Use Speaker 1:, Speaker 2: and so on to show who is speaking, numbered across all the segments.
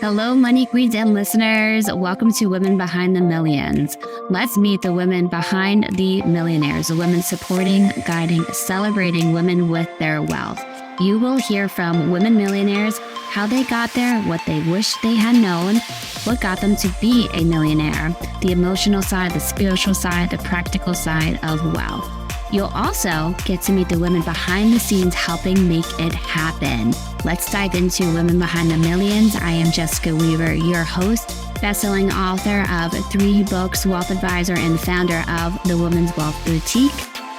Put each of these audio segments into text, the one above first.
Speaker 1: Hello, money queens and listeners. Welcome to Women Behind the Millions. Let's meet the women behind the millionaires, the women supporting, guiding, celebrating women with their wealth. You will hear from women millionaires, how they got there, what they wish they had known, what got them to be a millionaire, the emotional side, the spiritual side, the practical side of wealth. You'll also get to meet the women behind the scenes helping make it happen. Let's dive into Women Behind the Millions. I am Jessica Weaver, your host, best-selling author of 3 books, wealth advisor, and founder of the Women's Wealth Boutique.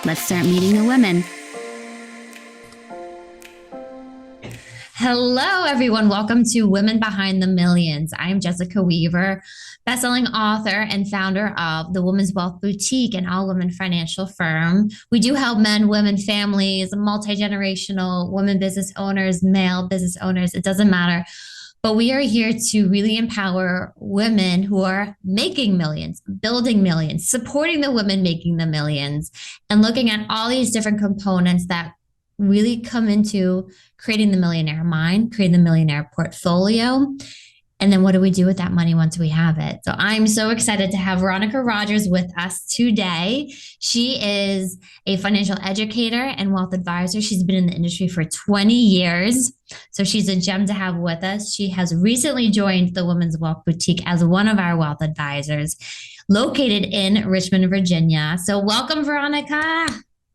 Speaker 1: Let's start meeting the women. Hello, everyone. Welcome to Women Behind the Millions. I am Jessica Weaver, bestselling author and founder of the Women's Wealth Boutique, an all-women financial firm. We do help men, women, families, multi-generational women business owners, male business owners. It doesn't matter. But we are here to really empower women who are making millions, building millions, supporting the women making the millions, and looking at all these different components that really come into creating the millionaire mind, creating the millionaire portfolio. And then what do we do with that money once we have it? So I'm so excited to have Veronica Rodgers with us today. She is a financial educator and wealth advisor. She's been in the industry for 20 years. So she's a gem to have with us. She has recently joined the Women's Wealth Boutique as one of our wealth advisors located in Richmond, Virginia. So welcome, Veronica.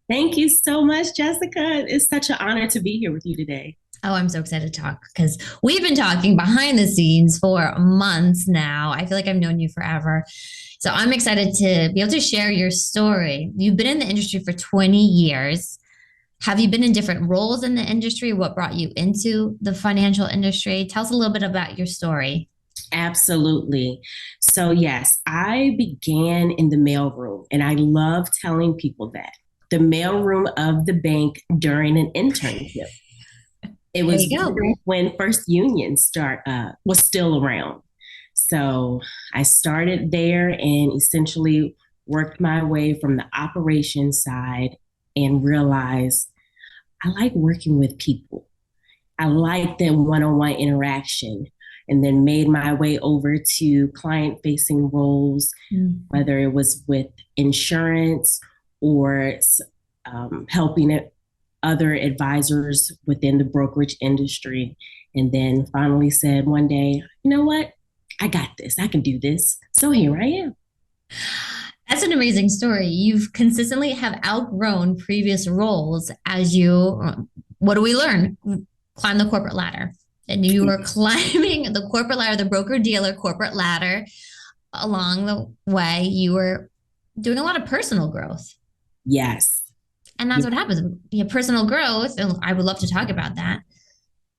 Speaker 2: Thank you so much, Jessica. It's such an honor to be here with you today.
Speaker 1: Oh, I'm so excited to talk because we've been talking behind the scenes for months now. I feel like I've known you forever. So I'm excited to be able to share your story. You've been in the industry for 20 years. Have you been in different roles in the industry? What brought you into the financial industry? Tell us a little bit about your story.
Speaker 2: Absolutely. So yes, I began in the mailroom, and I love telling people that. The mailroom of the bank during an internship. It was when First Union was still around. So I started there and essentially worked my way from the operations side and realized I like working with people. I like that one-on-one interaction, and then made my way over to client-facing roles, whether it was with insurance or helping other advisors within the brokerage industry. And then finally said one day, you know what? I got this. I can do this. So here I am.
Speaker 1: That's an amazing story. You've consistently have outgrown previous roles as you, what do we learn? Climb the corporate ladder. And you were climbing the corporate ladder, the broker-dealer corporate ladder. Along the way, you were doing a lot of personal growth.
Speaker 2: Yes.
Speaker 1: And that's what happens. You have personal growth, and I would love to talk about that.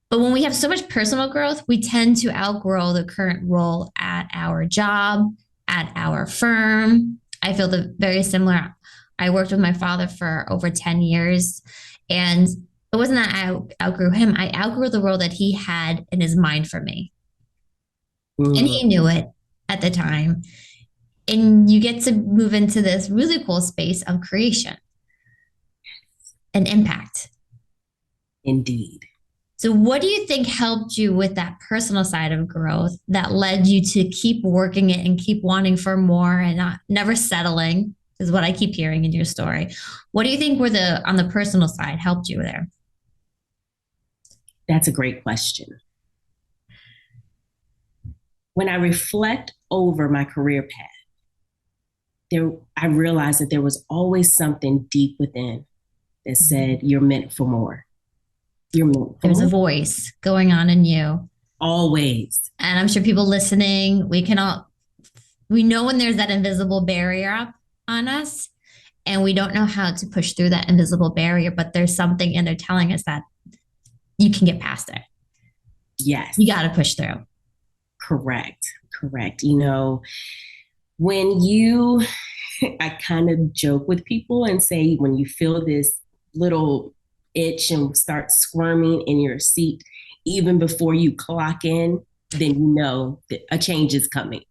Speaker 1: But when we have so much personal growth, we tend to outgrow the current role at our job, at our firm. I feel very similar. I worked with my father for over 10 years, and it wasn't that I outgrew him. I outgrew the role that he had in his mind for me. And he knew it at the time. And you get to move into this really cool space of creation and impact.
Speaker 2: Indeed.
Speaker 1: So what do you think helped you with that personal side of growth that led you to keep working it and keep wanting for more and never settling, is what I keep hearing in your story. What do you think on the personal side helped you there?
Speaker 2: That's a great question. When I reflect over my career path, I realized that there was always something deep within that said, you're meant for more. You're meant for
Speaker 1: There's
Speaker 2: more.
Speaker 1: A voice going on in you.
Speaker 2: Always.
Speaker 1: And I'm sure people listening, we know when there's that invisible barrier up on us, and we don't know how to push through that invisible barrier, but there's something in there telling us that you can get past it.
Speaker 2: Yes.
Speaker 1: You got to push through.
Speaker 2: Correct. When I kind of joke with people and say, when you feel this little itch and start squirming in your seat, even before you clock in, then you know that a change is coming.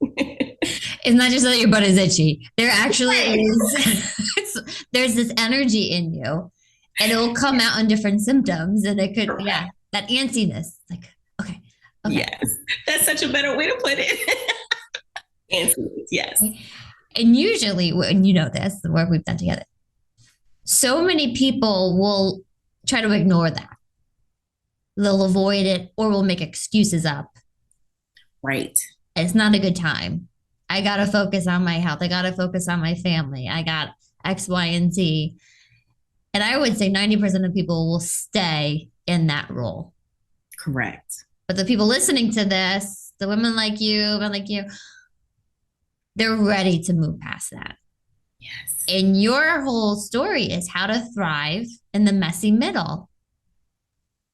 Speaker 1: It's not just that your butt is itchy. There actually is, there's this energy in you, and it will come out in different symptoms. And it could, that antsiness, like, okay, Okay.
Speaker 2: Yes. That's such a better way to put it. Influence, yes.
Speaker 1: And usually, when you know this, the work we've done together, so many people will try to ignore that. They'll avoid it or will make excuses up.
Speaker 2: Right.
Speaker 1: It's not a good time. I got to focus on my health. I got to focus on my family. I got X, Y, and Z. And I would say 90% of people will stay in that role.
Speaker 2: Correct.
Speaker 1: But the people listening to this, the women like you, men like you, they're ready to move past that.
Speaker 2: Yes.
Speaker 1: And your whole story is how to thrive in the messy middle.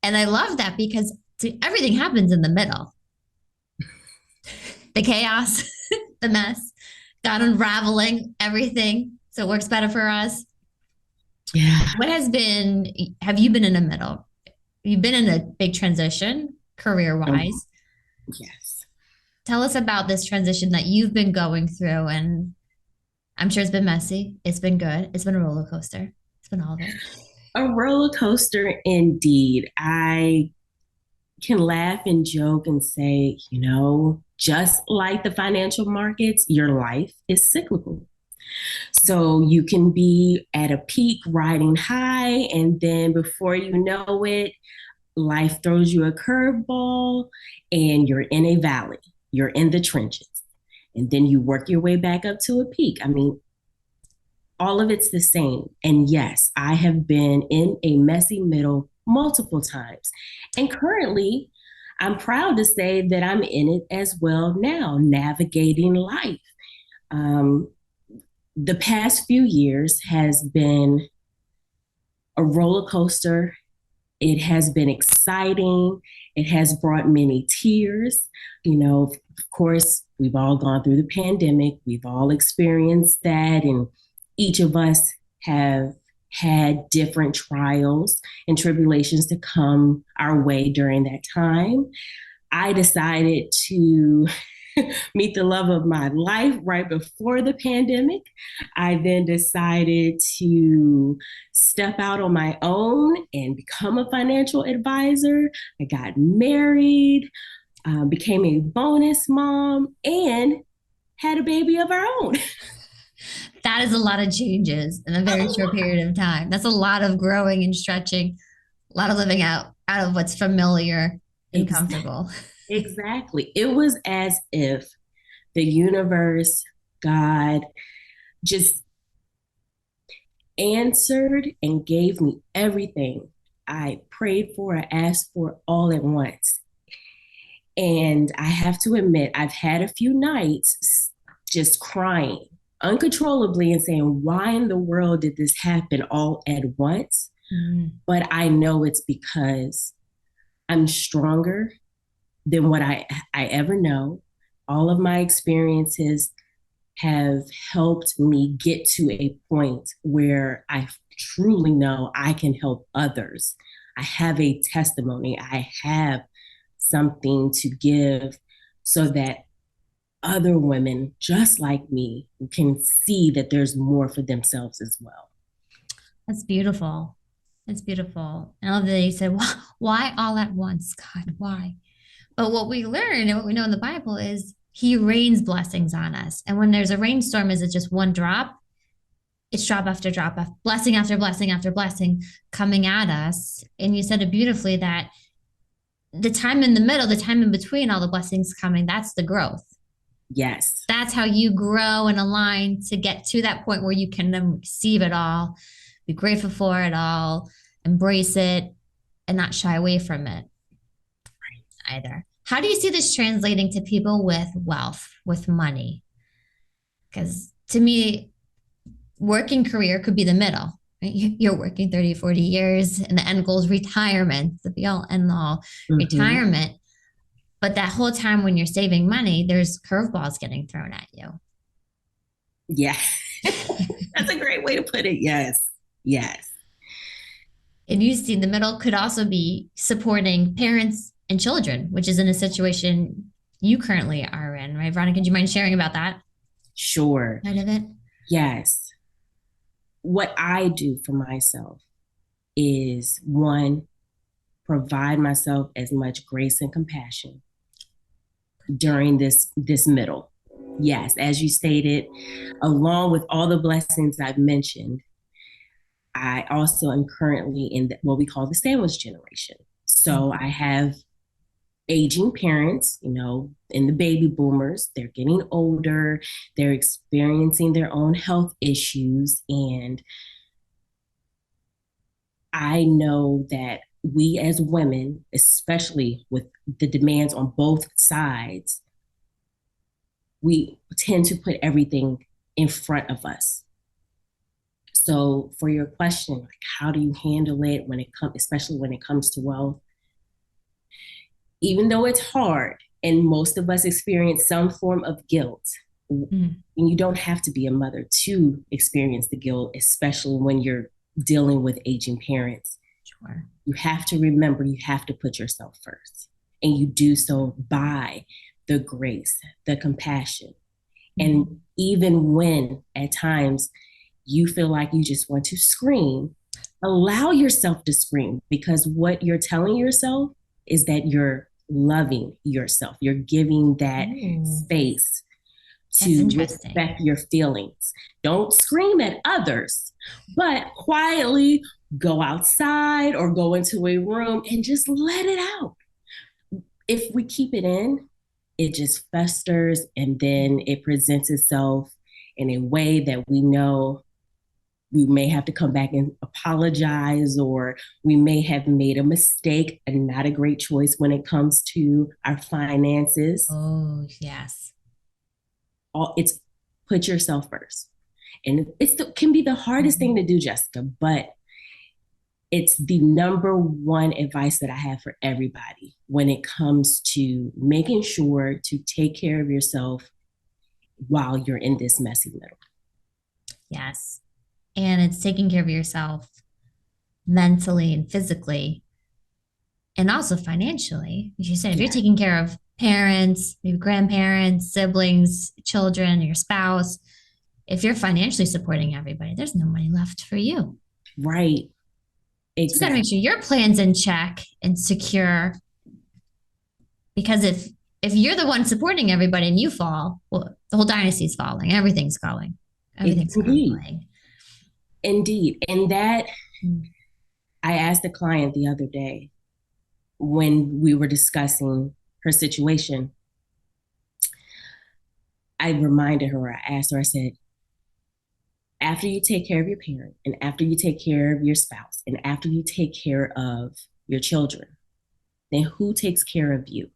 Speaker 1: And I love that because everything happens in the middle. The chaos, the mess, God unraveling everything. So it works better for us.
Speaker 2: Yeah.
Speaker 1: Have you been in the middle? You've been in a big transition career wise.
Speaker 2: Yes.
Speaker 1: Tell us about this transition that you've been going through. And I'm sure it's been messy. It's been good. It's been a roller coaster. It's been all of it.
Speaker 2: A roller coaster indeed. I can laugh and joke and say, just like the financial markets, your life is cyclical. So you can be at a peak riding high, and then before you know it, life throws you a curveball and you're in a valley. You're in the trenches. And then you work your way back up to a peak. I mean, all of it's the same. And yes, I have been in a messy middle multiple times. And currently, I'm proud to say that I'm in it as well now, navigating life. Um, the past few years has been a roller coaster. It has been exciting. It has brought many tears. Of course, we've all gone through the pandemic. We've all experienced that. And each of us have had different trials and tribulations to come our way during that time. I decided to meet the love of my life right before the pandemic. I then decided to step out on my own and become a financial advisor. I got married, became a bonus mom, and had a baby of our own.
Speaker 1: That is a lot of changes in a very short period of time. That's a lot of growing and stretching, a lot of living out of what's familiar and comfortable.
Speaker 2: Exactly. It was as if the universe, God, just answered and gave me everything I prayed for, I asked for all at once. And I have to admit, I've had a few nights just crying uncontrollably and saying, why in the world did this happen all at once? Mm. But I know it's because I'm stronger than what I ever know. All of my experiences have helped me get to a point where I truly know I can help others. I have a testimony. I have something to give so that other women just like me can see that there's more for themselves as well.
Speaker 1: That's beautiful. It's beautiful. I love that you said, why all at once, God? Why? But what we learn and what we know in the Bible is he rains blessings on us. And when there's a rainstorm, is it just one drop? It's drop after drop, blessing after blessing after blessing coming at us. And you said it beautifully that the time in the middle, the time in between all the blessings coming, that's the growth.
Speaker 2: Yes.
Speaker 1: That's how you grow and align to get to that point where you can then receive it all, be grateful for it all, embrace it, and not shy away from it either. How do you see this translating to people with wealth, with money? Because to me, working career could be the middle. Right? You're working 30, 40 years, and the end goal is retirement, the be all end all, retirement. But that whole time when you're saving money, there's curveballs getting thrown at you.
Speaker 2: Yeah. That's a great way to put it. Yes. Yes.
Speaker 1: And you see the middle could also be supporting parents and children, which is in a situation you currently are in, right? Veronica, do you mind sharing about that?
Speaker 2: Sure.
Speaker 1: Part of it?
Speaker 2: Yes. What I do for myself is one, provide myself as much grace and compassion during this middle. Yes, as you stated, along with all the blessings I've mentioned, I also am currently in what we call the sandwich generation. So I have aging parents, and the baby boomers. They're getting older, they're experiencing their own health issues. And I know that we as women, especially with the demands on both sides, we tend to put everything in front of us. So for your question, like how do you handle it when it comes, especially when it comes to wealth? Even though it's hard and most of us experience some form of guilt, and you don't have to be a mother to experience the guilt, especially when you're dealing with aging parents.
Speaker 1: Sure.
Speaker 2: You have to remember you have to put yourself first. And you do so by the grace, the compassion. And even when at times you feel like you just want to scream, allow yourself to scream, because what you're telling yourself is that you're loving yourself. You're giving that space to respect your feelings. Don't scream at others, but quietly go outside or go into a room and just let it out. If we keep it in, it just festers and then it presents itself in a way that we know we may have to come back and apologize, or we may have made a mistake and not a great choice when it comes to our finances.
Speaker 1: Oh, yes.
Speaker 2: It's put yourself first. And can be the hardest thing to do, Jessica, but it's the number one advice that I have for everybody when it comes to making sure to take care of yourself while you're in this messy middle.
Speaker 1: Yes. And it's taking care of yourself mentally and physically, and also financially. As you said, if you're taking care of parents, maybe grandparents, siblings, children, your spouse, if you're financially supporting everybody, there's no money left for you.
Speaker 2: Right. Exactly.
Speaker 1: You got to make sure your plan's in check and secure. Because if you're the one supporting everybody and you fall, well, the whole dynasty's falling. Everything's falling. Everything's falling.
Speaker 2: Indeed. And that, I asked a client the other day when we were discussing her situation. I reminded her, I asked her, I said, after you take care of your parent and after you take care of your spouse and after you take care of your children, then who takes care of you?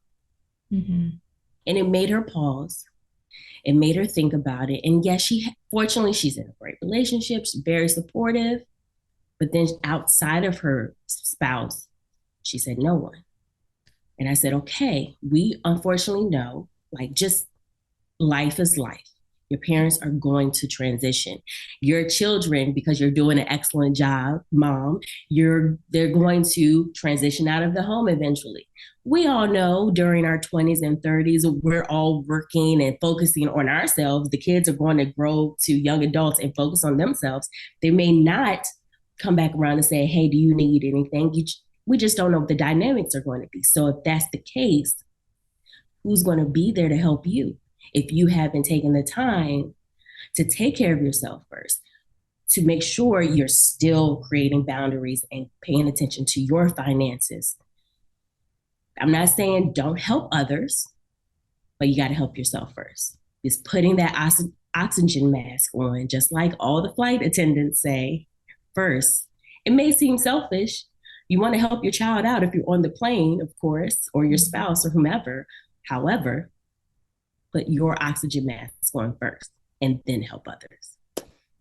Speaker 2: And it made her pause. It made her think about it. And yes, fortunately, she's in a great relationship. She's very supportive. But then outside of her spouse, she said, no one. And I said, okay, we unfortunately know, like, just life is life. Your parents are going to transition. Your children, because you're doing an excellent job, mom, they're going to transition out of the home eventually. We all know during our 20s and 30s, we're all working and focusing on ourselves. The kids are going to grow to young adults and focus on themselves. They may not come back around and say, hey, do you need anything? We just don't know what the dynamics are going to be. So if that's the case, who's going to be there to help you? If you haven't taken the time to take care of yourself first, to make sure you're still creating boundaries and paying attention to your finances. I'm not saying don't help others, but you got to help yourself first. Just putting that oxygen mask on, just like all the flight attendants say first. It may seem selfish. You want to help your child out if you're on the plane, of course, or your spouse or whomever. However, put your oxygen mask on first and then help others.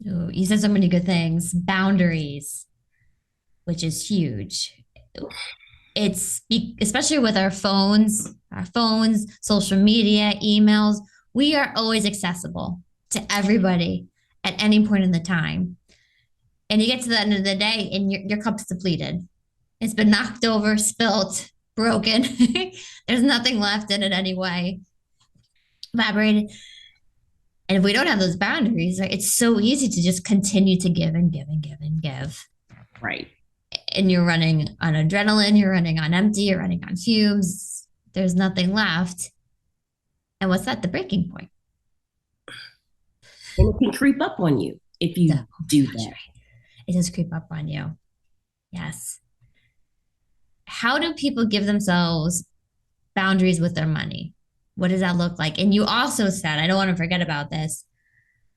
Speaker 1: Ooh, you said so many good things. Boundaries, which is huge. It's especially with our phones, social media, emails. We are always accessible to everybody at any point in the time. And you get to the end of the day and your cup's depleted. It's been knocked over, spilt, broken. There's nothing left in it anyway. Evaporated. And if we don't have those boundaries, right, it's so easy to just continue to give and give and give and give.
Speaker 2: Right.
Speaker 1: And you're running on adrenaline, you're running on empty, you're running on fumes. There's nothing left. And what's that? The breaking point.
Speaker 2: And it can creep up on you if
Speaker 1: Oh
Speaker 2: you
Speaker 1: my
Speaker 2: do
Speaker 1: gosh,
Speaker 2: that.
Speaker 1: right. It does creep up on you. Yes. How do people give themselves boundaries with their money? What does that look like? And you also said, I don't want to forget about this,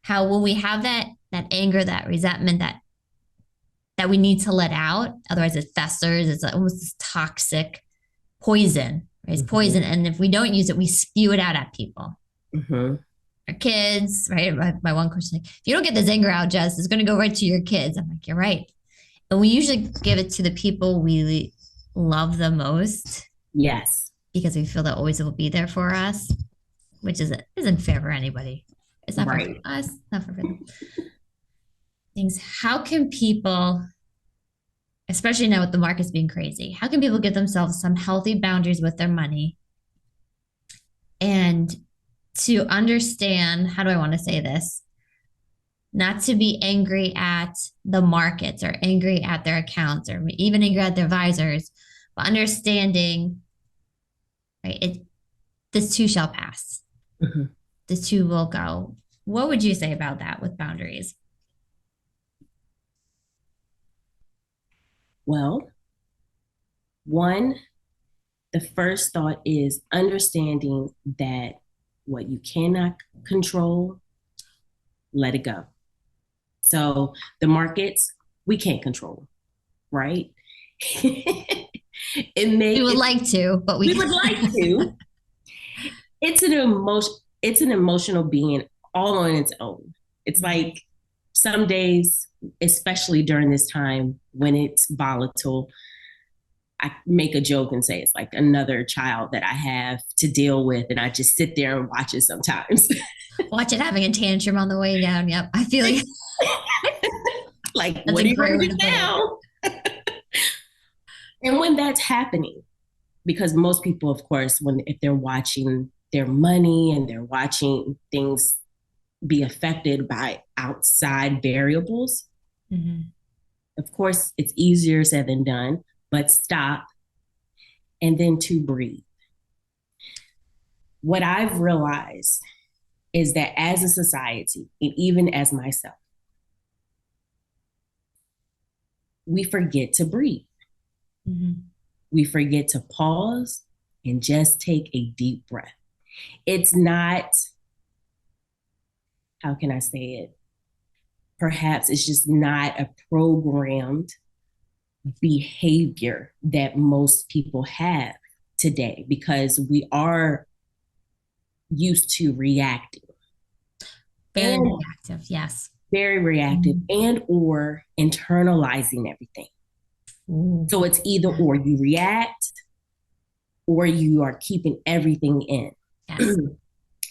Speaker 1: how when we have that anger, that resentment, that we need to let out, otherwise it festers. It's almost this toxic poison, right? It's
Speaker 2: Mm-hmm.
Speaker 1: poison. And if we don't use it, we spew it out at people.
Speaker 2: Mm-hmm.
Speaker 1: Our kids, right? My one question, like, if you don't get this anger out, Jess, it's going to go right to your kids. I'm like, you're right. And we usually give it to the people we love the most
Speaker 2: Yes.
Speaker 1: because we feel that always will be there for us, which isn't fair for anybody. It's not fair for
Speaker 2: Right.
Speaker 1: us, not fair for them. Things. How can people, especially now with the markets being crazy, how can people give themselves some healthy boundaries with their money and to understand, how do I want to say this? Not to be angry at the markets or angry at their accounts or even angry at their advisors, but understanding, right? This too shall pass.
Speaker 2: Mm-hmm.
Speaker 1: This too will go. What would you say about that with boundaries?
Speaker 2: Well, one, the first thought is understanding that what you cannot control, let it go. So the markets, we can't control, right?
Speaker 1: We would
Speaker 2: It,
Speaker 1: like to, but
Speaker 2: we
Speaker 1: we
Speaker 2: would like to. It's an emotion. It's an emotional being all on its own. It's like some days, especially during this time when it's volatile, I make a joke and say it's like another child that I have to deal with, and I just sit there and watch it sometimes.
Speaker 1: watch it having a tantrum on the way down. Yep, I feel you.
Speaker 2: Like,
Speaker 1: That's
Speaker 2: what
Speaker 1: a
Speaker 2: are you
Speaker 1: great
Speaker 2: going
Speaker 1: way
Speaker 2: to
Speaker 1: to
Speaker 2: do
Speaker 1: put it.
Speaker 2: now? And when that's happening, because most people, of course, when if they're watching their money and they're watching things be affected by outside variables,
Speaker 1: Mm-hmm.
Speaker 2: of course, it's easier said than done, but stop and then to breathe. What I've realized is that as a society, and even as myself, we forget to breathe.
Speaker 1: Mm-hmm.
Speaker 2: We forget to pause and just take a deep breath. It's not, how can I say it? Perhaps it's just not a programmed behavior that most people have today because we are used to reacting
Speaker 1: Very
Speaker 2: and
Speaker 1: reactive. Yes.
Speaker 2: very reactive
Speaker 1: Mm-hmm.
Speaker 2: and or internalizing everything.
Speaker 1: Ooh,
Speaker 2: So it's either
Speaker 1: yeah.
Speaker 2: or you react or you are keeping everything in.
Speaker 1: Yes.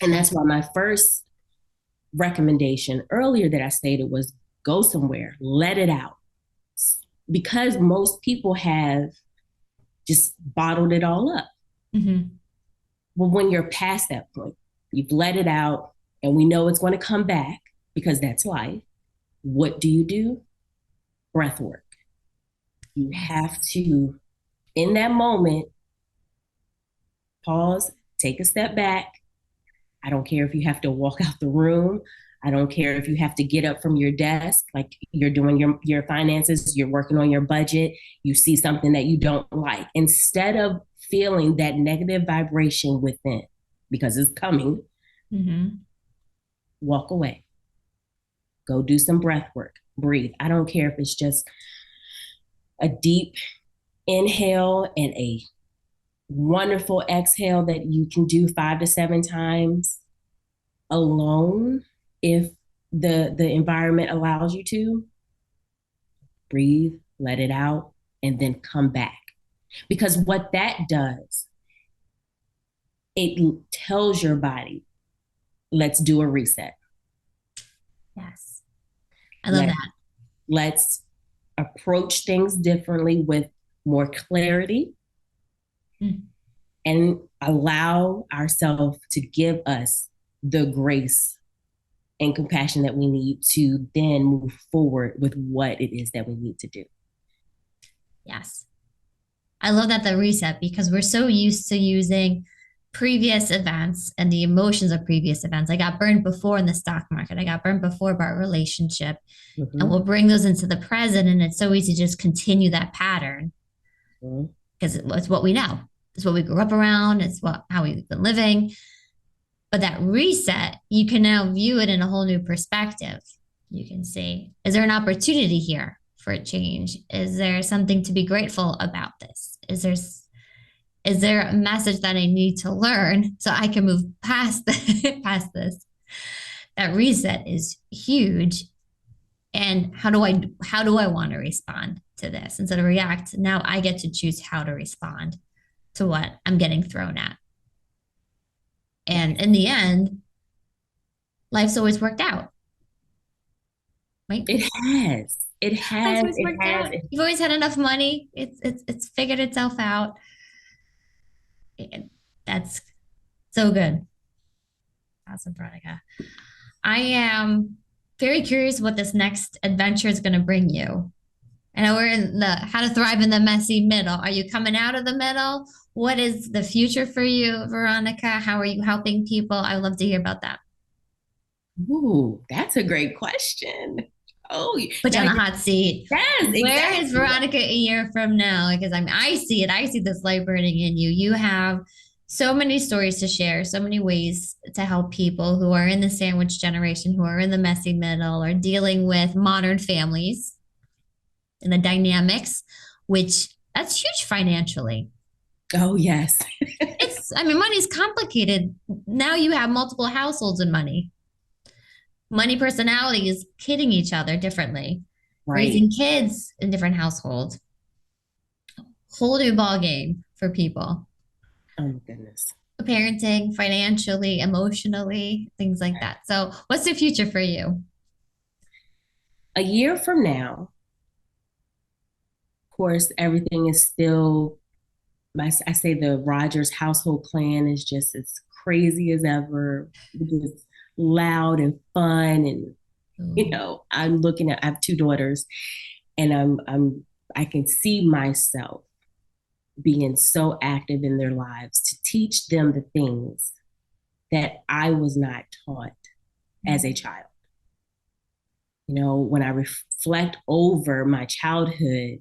Speaker 2: And that's why my first recommendation earlier that I stated was go somewhere, let it out. Because most people have just bottled it all up.
Speaker 1: Mm-hmm.
Speaker 2: Well, when you're past that point, you've let it out and we know it's going to come back because that's life. What do? Breath work. You
Speaker 1: Yes.
Speaker 2: have to, in that moment, pause, take a step back. I don't care if you have to walk out the room. I don't care if you have to get up from your desk, like you're doing your finances, you're working on your budget, you see something that you don't like. Instead of feeling that negative vibration within, because it's coming,
Speaker 1: Mm-hmm.
Speaker 2: walk away. Go do some breath work. Breathe. I don't care if it's just a deep inhale and a wonderful exhale that you can do 5 to 7 times alone if the environment allows you to. Breathe, let it out, and then come back. Because what that does, it tells your body, let's do a reset.
Speaker 1: Yes. I love
Speaker 2: Let
Speaker 1: that.
Speaker 2: let's approach things differently with more clarity
Speaker 1: Mm.
Speaker 2: and allow ourselves to give us the grace and compassion that we need to then move forward with what it is that we need to do.
Speaker 1: Yes. I love that, the reset, because we're so used to using previous events and the emotions of previous events. I got burned before in the stock market. I got burned before about a relationship. And
Speaker 2: Mm-hmm.
Speaker 1: we'll bring those into the present. And it's so easy to just continue that pattern
Speaker 2: Mm-hmm.
Speaker 1: because it's what we know. It's what we grew up around. It's what how we've been living. But that reset, you can now view it in a whole new perspective. You can see, is there an opportunity here for a change? Is there something to be grateful about this? Is there a message that I need to learn so I can move past past this? That reset is huge. And how do I want to respond to this instead of react? Now I get to choose how to respond to what I'm getting thrown at. And in the end, life's always worked out, right?
Speaker 2: It has. It
Speaker 1: Life's
Speaker 2: has.
Speaker 1: always
Speaker 2: It
Speaker 1: worked
Speaker 2: has.
Speaker 1: out. You've always had enough money. It's figured itself out. And that's so good. Awesome, Veronica. I am very curious what this next adventure is going to bring you. I know we're in the how to thrive in the messy middle. Are you coming out of the middle? What is the future for you, Veronica? How are you helping people? I would love to hear about that.
Speaker 2: Ooh, that's a great question. Oh,
Speaker 1: Put you
Speaker 2: now
Speaker 1: on the
Speaker 2: you
Speaker 1: hot seat.
Speaker 2: yes,
Speaker 1: Where is
Speaker 2: exactly.
Speaker 1: Veronica a year from now? Because I see it. I see this light burning in you. You have so many stories to share, so many ways to help people who are in the sandwich generation, who are in the messy middle, or dealing with modern families and the dynamics, which that's huge financially.
Speaker 2: Oh, yes.
Speaker 1: I mean, money's complicated. Now you have multiple households and money. Money personalities kidding each other differently,
Speaker 2: Right.
Speaker 1: raising kids in different households. Whole new ball game for people.
Speaker 2: Oh, my goodness.
Speaker 1: Parenting, financially, emotionally, things like that. So, what's the future for you?
Speaker 2: A year from now, of course, everything is still, I say the Rodgers household clan is just as crazy as ever, just loud and fun. And, I'm looking at, I have two daughters, and I can see myself being so active in their lives to teach them the things that I was not taught as a child. When I reflect over my childhood,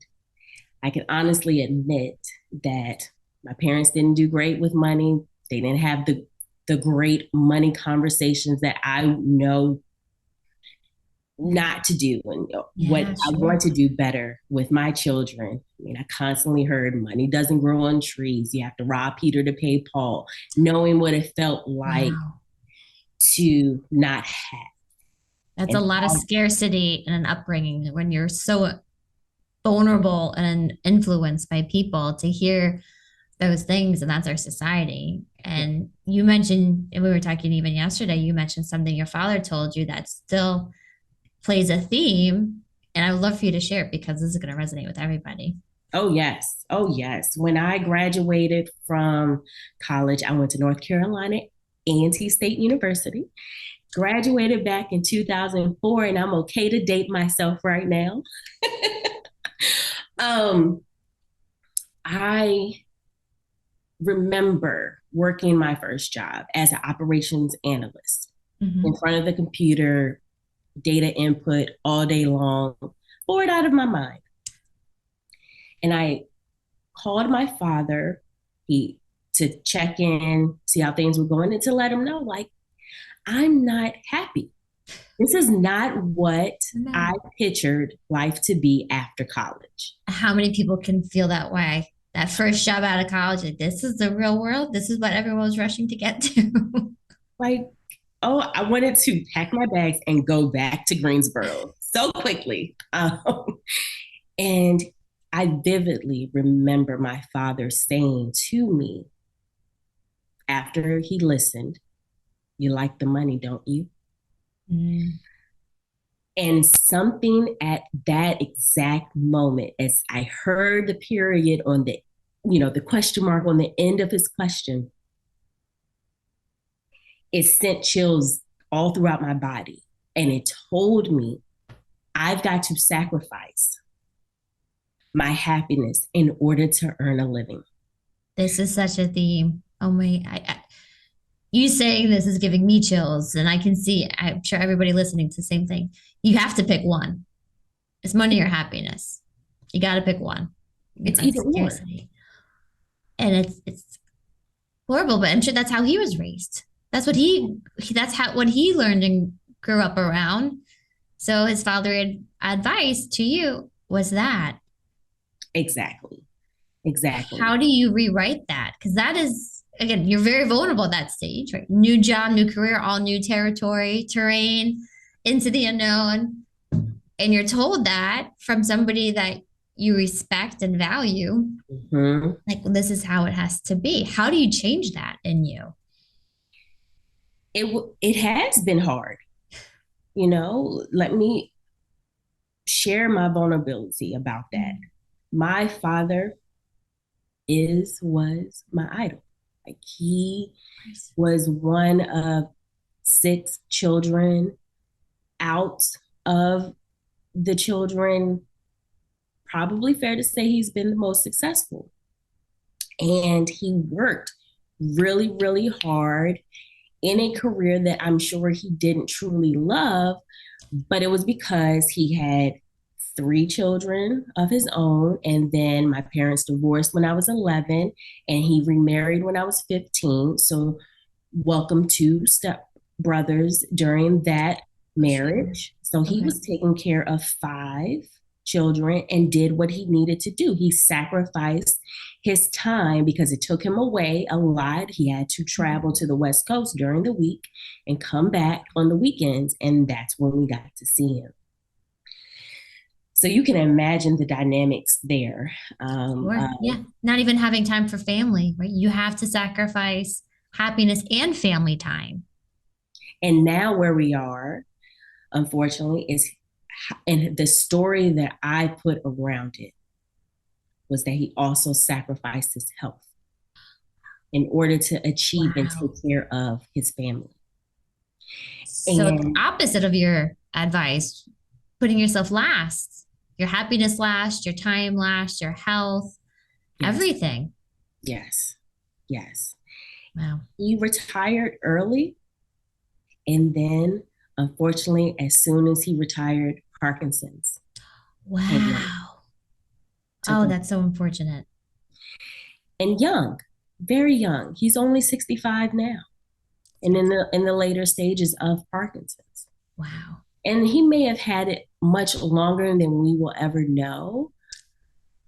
Speaker 2: I can honestly admit that my parents didn't do great with money. They didn't have the great money conversations that I know not to do, and what
Speaker 1: Yeah,
Speaker 2: I
Speaker 1: sure.
Speaker 2: want to do better with my children. I mean, I constantly heard money doesn't grow on trees. You have to rob Peter to pay Paul, knowing what it felt like
Speaker 1: Wow.
Speaker 2: to not have.
Speaker 1: That's a
Speaker 2: And
Speaker 1: lot of scarcity in an upbringing when you're so vulnerable and influenced by people to hear those things. And that's our society. And you mentioned, and we were talking even yesterday, you mentioned something your father told you that still plays a theme. And I would love for you to share it because this is going to resonate with everybody.
Speaker 2: oh, yes. Oh, yes. When I graduated from college, I went to North Carolina A&T State University, graduated back in 2004, and I'm okay to date myself right now. um, I remember working my first job as an operations analyst in
Speaker 1: Mm-hmm.
Speaker 2: front of the computer, data input all day long, bored out of my mind. And I called my father he to check in, see how things were going, and to let him know, like, I'm not happy. This is not what I
Speaker 1: No.
Speaker 2: pictured life to be after college.
Speaker 1: How many people can feel that way? That first job out of college, like, this is the real world. This is what everyone was rushing to get to.
Speaker 2: Like, oh, I wanted to pack my bags and go back to Greensboro so quickly. And I vividly remember my father saying to me after he listened, "You like the money, don't you?"
Speaker 1: Mm.
Speaker 2: And something at that exact moment, as I heard the period on the question mark on the end of his question, it sent chills all throughout my body. And it told me I've got to sacrifice my happiness in order to earn a living.
Speaker 1: This is such a theme. Oh my, You saying this is giving me chills, and I can see, I'm sure everybody listening to the same thing. You have to pick one. It's money or happiness. You got to pick one.
Speaker 2: It's either
Speaker 1: That's
Speaker 2: or.
Speaker 1: seriously. And it's horrible, but I'm sure that's how he was raised. That's what that's how what he learned and grew up around. So his father advice to you was that.
Speaker 2: Exactly. Exactly.
Speaker 1: How do you rewrite that? Because that is, again, you're very vulnerable at that stage, right? New job, new career, all new territory, terrain, into the unknown. And you're told that from somebody that you respect and value,
Speaker 2: Mhm.
Speaker 1: like, well, this is how it has to be. How do you change that in you?
Speaker 2: It has been hard. Let me share my vulnerability about that.
Speaker 1: Mm.
Speaker 2: My father was my idol. Like he was one of six children. Out of the children, probably fair to say he's been the most successful. And he worked really, really hard in a career that I'm sure he didn't truly love, but it was because he had three children of his own. And then my parents divorced when I was 11, and he remarried when I was 15. So, welcome two step brothers during that
Speaker 1: Sure.
Speaker 2: marriage. So, he
Speaker 1: Okay.
Speaker 2: was taking care of five children and did what he needed to do. He sacrificed his time because it took him away a lot. He had to travel to the West Coast during the week and come back on the weekends. And that's when we got to see him. So you can imagine the dynamics there.
Speaker 1: Sure. Yeah. Not even having time for family, right? You have to sacrifice happiness and family time.
Speaker 2: And now where we are, unfortunately, is and the story that I put around it was that he also sacrificed his health in order to achieve and take
Speaker 1: Wow.
Speaker 2: care of his family.
Speaker 1: So it's
Speaker 2: And
Speaker 1: opposite of your advice, putting yourself last, your happiness last, your time last, your health,
Speaker 2: yes,
Speaker 1: everything.
Speaker 2: yes, yes.
Speaker 1: Wow.
Speaker 2: He retired early. And then, unfortunately, as soon as he retired, Parkinson's came in,
Speaker 1: Wow.
Speaker 2: took
Speaker 1: Oh,
Speaker 2: him.
Speaker 1: that's so unfortunate.
Speaker 2: And young, very young. He's only 65 now, and
Speaker 1: That's
Speaker 2: in the later stages of Parkinson's.
Speaker 1: wow.
Speaker 2: And he may have had it much longer than we will ever know.
Speaker 1: Yeah,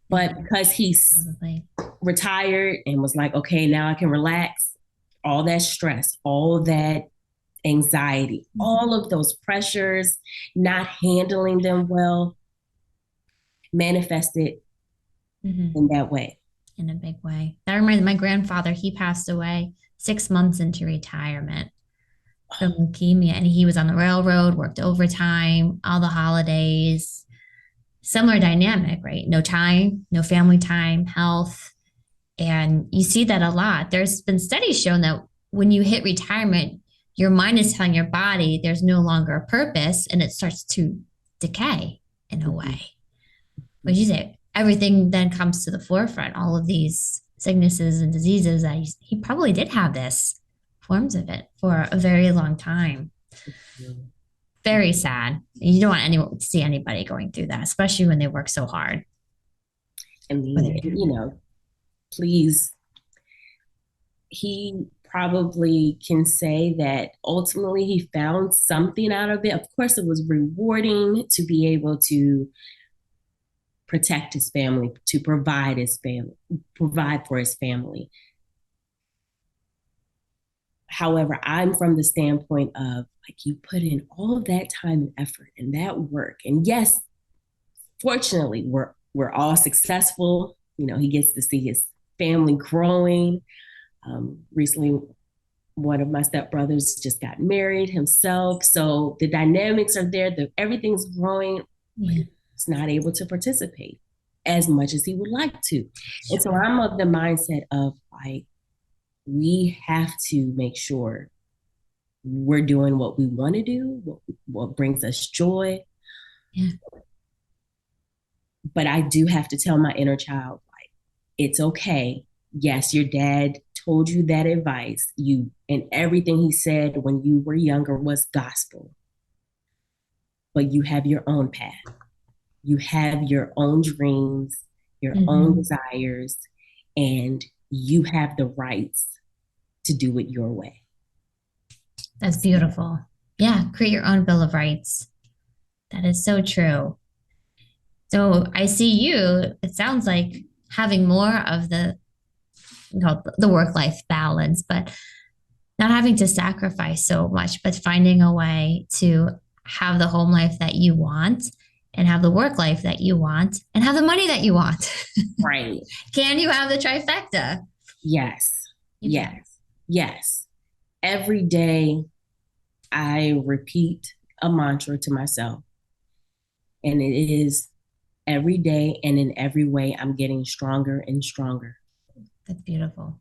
Speaker 2: But because he's
Speaker 1: probably.
Speaker 2: retired and was like, okay, now I can relax, all that stress, all that anxiety,
Speaker 1: Mhm.
Speaker 2: all of those pressures, not handling them well, manifested
Speaker 1: Mhm.
Speaker 2: in that way.
Speaker 1: In a big way. That reminds me, my grandfather, he passed away 6 months into retirement from leukemia, and he was on the railroad, worked overtime, all the holidays. Similar dynamic, right? No time, no family time, health. And you see that a lot. There's been studies shown that when you hit retirement, your mind is telling your body there's no longer a purpose and it starts to decay in a
Speaker 2: Mm-hmm.
Speaker 1: way. But you say everything then comes to the forefront, all of these sicknesses and diseases that he probably did have this forms of it for a very long time. Very sad. You don't want anyone to see anybody going through that, especially when they work so hard
Speaker 2: I
Speaker 1: for
Speaker 2: mean,
Speaker 1: their retirement.
Speaker 2: please, he probably can say that ultimately he found something out of it. Of course, it was rewarding to be able to protect his family, to provide for his family. However, I'm from the standpoint of like you put in all of that time and effort and that work. And yes, fortunately, we're all successful. He gets to see his family growing. Recently, one of my stepbrothers just got married himself, so the dynamics are there. Everything's growing, but
Speaker 1: Yeah,
Speaker 2: he's not able to participate as much as he would like to. And so
Speaker 1: sure.
Speaker 2: I'm of the mindset of like we have to make sure we're doing what we want to do, what brings us joy.
Speaker 1: Yeah.
Speaker 2: But I do have to tell my inner child, like, it's okay. Yes, your dad told you that advice, you and everything he said when you were younger was gospel. But you have your own path. You have your own dreams, your own
Speaker 1: Mhm.
Speaker 2: desires, and you have the rights to do it your way.
Speaker 1: That's beautiful. Yeah, create your own Bill of Rights. That is so true. So I see you, it sounds like having more of the work life balance, but not having to sacrifice so much, but finding a way to have the home life that you want and have the work life that you want and have the money that you want.
Speaker 2: Right.
Speaker 1: Can you have the trifecta?
Speaker 2: Yes.
Speaker 1: You can.
Speaker 2: Yes. Yes. Every day I repeat a mantra to myself, and it is every day and in every way, I'm getting stronger and stronger.
Speaker 1: That's beautiful.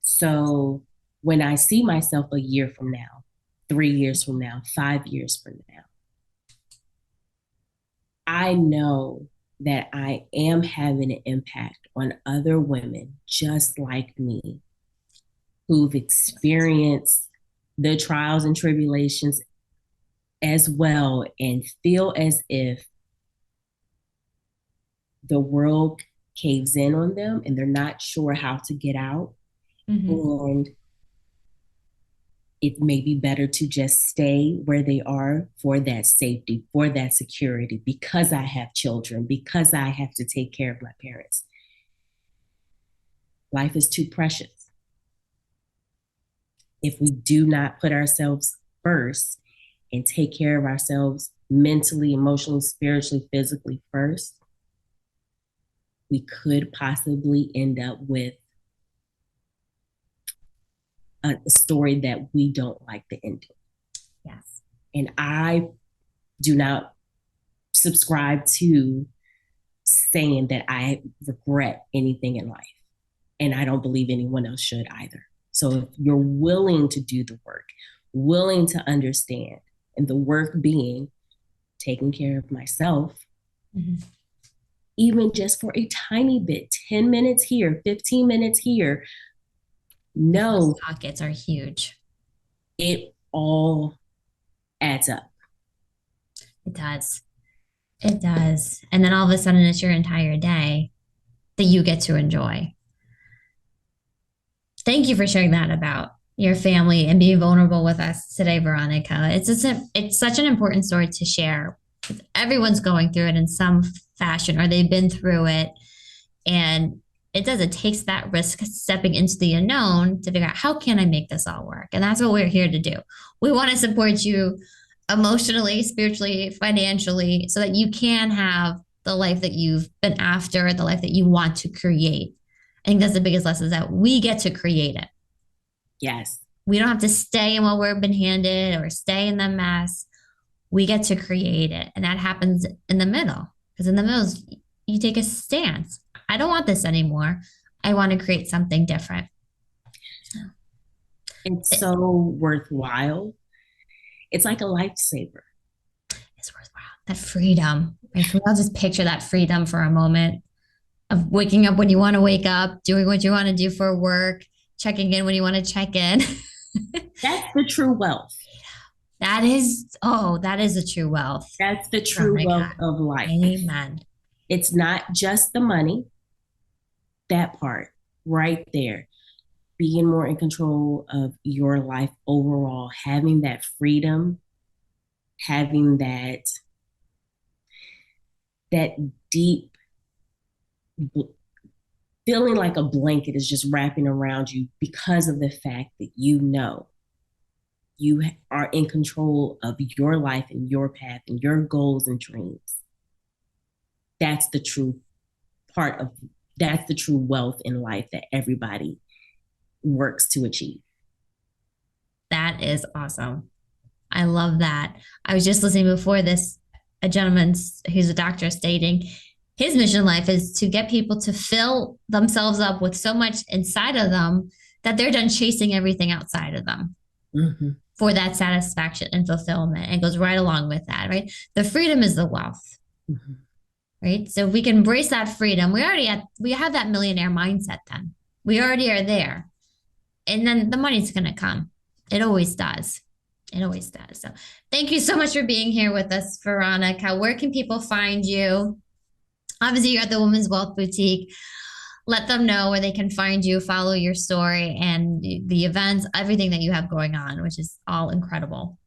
Speaker 2: So when I see myself a year from now, 3 years from now, 5 years from now, I know that I am having an impact on other women just like me who've experienced the trials and tribulations as well and feel as if the world caves in on them and they're not sure how to get out.
Speaker 1: Mm-hmm.
Speaker 2: And it may be better to just stay where they are for that safety, for that security, because I have children, because I have to take care of my parents. Life is too precious. If we do not put ourselves first and take care of ourselves mentally, emotionally, spiritually, physically first, we could possibly end up with a story that we don't like the ending.
Speaker 1: Yes.
Speaker 2: And I do not subscribe to saying that I regret anything in life. And I don't believe anyone else should either. So if you're willing to do the work, willing to understand, and the work being taking care of myself,
Speaker 1: Mm-hmm.
Speaker 2: even just for a tiny bit, 10 minutes here, 15 minutes here, no,
Speaker 1: Pockets are huge.
Speaker 2: it all adds up.
Speaker 1: It does. It does. And then all of a sudden, it's your entire day that you get to enjoy. Thank you for sharing that about your family and being vulnerable with us today, Veronica. It's such an important story to share. Everyone's going through it in some fashion, or they've been through it. And it takes that risk stepping into the unknown to figure out how can I make this all work? And that's what we're here to do. We want to support you emotionally, spiritually, financially, so that you can have the life that you've been after, the life that you want to create. I think that's the biggest lesson is that we get to create it.
Speaker 2: Yes.
Speaker 1: We don't have to stay in what we've been handed or stay in the mess. We get to create it. And that happens in the middle. Because in the middle, you take a stance. I don't want this anymore. I want to create something different.
Speaker 2: It's so worthwhile. It's like a lifesaver.
Speaker 1: It's worthwhile. That freedom. Right? Can we all just picture that freedom for a moment of waking up when you want to wake up, doing what you want to do for work, checking in when you want to check in.
Speaker 2: That's the true wealth.
Speaker 1: That is a true wealth.
Speaker 2: That's the true wealth
Speaker 1: Veronica.
Speaker 2: of life.
Speaker 1: Amen.
Speaker 2: It's not just the money, that part right there. Being more in control of your life overall, having that freedom, having that deep feeling like a blanket is just wrapping around you because of the fact that you know you are in control of your life and your path and your goals and dreams. That's the true part of that's the true wealth in life that everybody works to achieve.
Speaker 1: That is awesome. I love that. I was just listening before this, a gentleman who's a doctor stating his mission in life is to get people to fill themselves up with so much inside of them that they're done chasing everything outside of them. Mm-hmm. For that satisfaction and fulfillment. And goes right along with that, right? The freedom is the wealth. Mm-hmm. Right. So if we can embrace that freedom, we have that millionaire mindset then. We already are there. and then the money's going to come. It always does. It always does. So thank you so much for being here with us, Veronica. Where can people find you? Obviously, you're at the Women's Wealth Boutique. Let them know where they can find you, follow your story and the events, everything that you have going on, which is all incredible.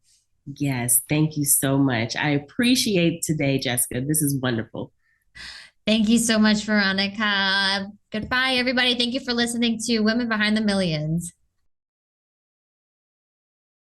Speaker 2: Yes, thank you so much. I appreciate today, Jessica. This is wonderful.
Speaker 1: Thank you so much, Veronica. Goodbye, everybody. Thank you for listening to Women Behind the Millions.